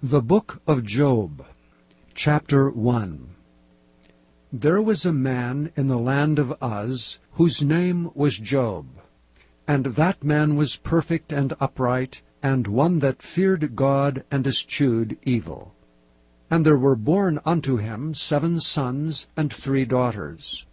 The Book of Job, Chapter 1. There was a man in the land of Uz, whose name was Job. And that man was perfect and upright, and one that feared God and eschewed evil. And there were born unto him 7 sons and 3 daughters.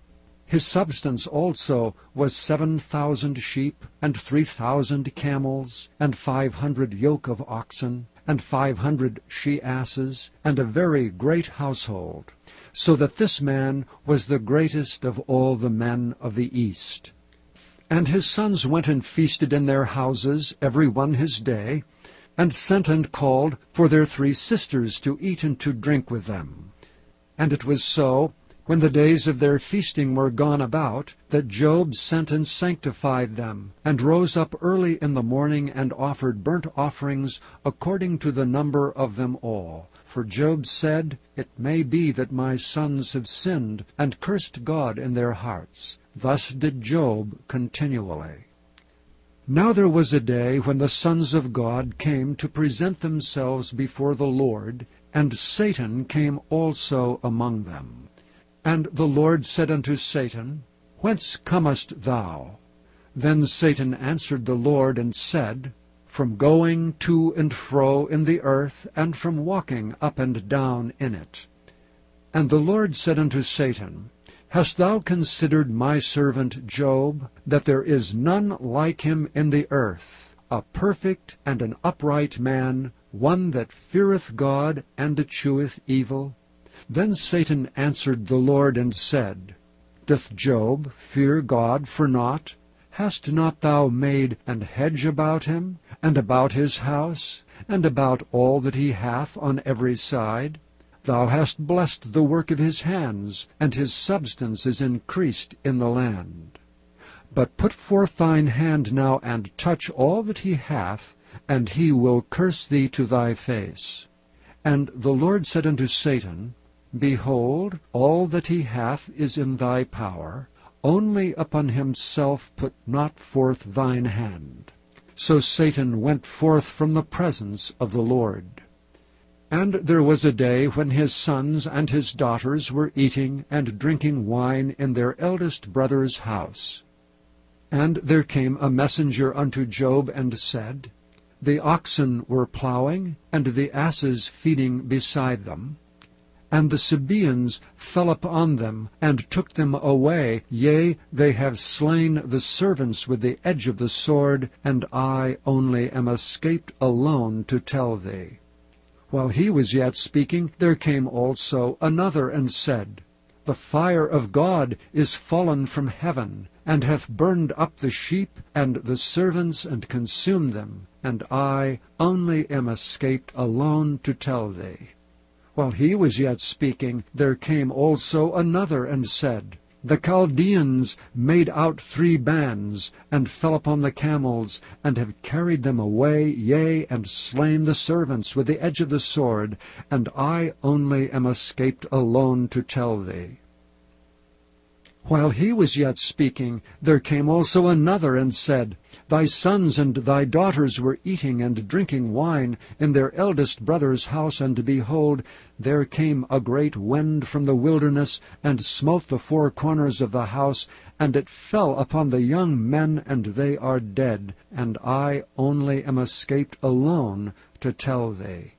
His substance also was 7,000 sheep, and 3,000 camels, and 500 yoke of oxen, and 500 she-asses, and a very great household, so that this man was the greatest of all the men of the east. And his sons went and feasted in their houses, every one his day, and sent and called for their 3 sisters to eat and to drink with them. And it was so, when the days of their feasting were gone about, that Job sent and sanctified them, and rose up early in the morning, and offered burnt offerings according to the number of them all. For Job said, It may be that my sons have sinned, and cursed God in their hearts. Thus did Job continually. Now there was a day when the sons of God came to present themselves before the Lord, and Satan came also among them. And the Lord said unto Satan, Whence comest thou? Then Satan answered the Lord and said, From going to and fro in the earth, and from walking up and down in it. And the Lord said unto Satan, Hast thou considered my servant Job, that there is none like him in the earth, a perfect and an upright man, one that feareth God and escheweth evil? Then Satan answered the Lord and said, Doth Job fear God for naught? Hast not thou made an hedge about him, and about his house, and about all that he hath on every side? Thou hast blessed the work of his hands, and his substance is increased in the land. But put forth thine hand now, and touch all that he hath, and he will curse thee to thy face. And the Lord said unto Satan, Behold, all that he hath is in thy power, only upon himself put not forth thine hand. So Satan went forth from the presence of the Lord. And there was a day when his sons and his daughters were eating and drinking wine in their eldest brother's house. And there came a messenger unto Job, and said, The oxen were plowing, and the asses feeding beside them. And the Sabaeans fell upon them, and took them away. Yea, they have slain the servants with the edge of the sword, and I only am escaped alone to tell thee. While he was yet speaking, there came also another, and said, The fire of God is fallen from heaven, and hath burned up the sheep and the servants, and consumed them, and I only am escaped alone to tell thee. While he was yet speaking, there came also another, and said, The Chaldeans made out 3 bands, and fell upon the camels, and have carried them away, yea, and slain the servants with the edge of the sword, and I only am escaped alone to tell thee. While he was yet speaking, there came also another, and said, Thy sons and thy daughters were eating and drinking wine in their eldest brother's house, and behold, there came a great wind from the wilderness, and smote the 4 corners of the house, and it fell upon the young men, and they are dead, and I only am escaped alone to tell thee.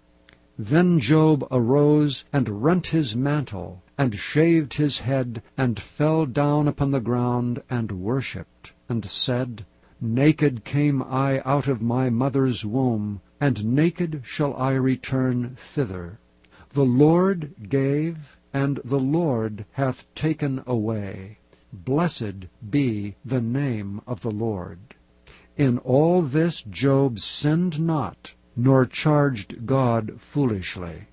Then Job arose, and rent his mantle, and shaved his head, and fell down upon the ground, and worshipped, and said, Naked came I out of my mother's womb, and naked shall I return thither. The Lord gave, and the Lord hath taken away. Blessed be the name of the Lord. In all this Job sinned not, nor charged God foolishly.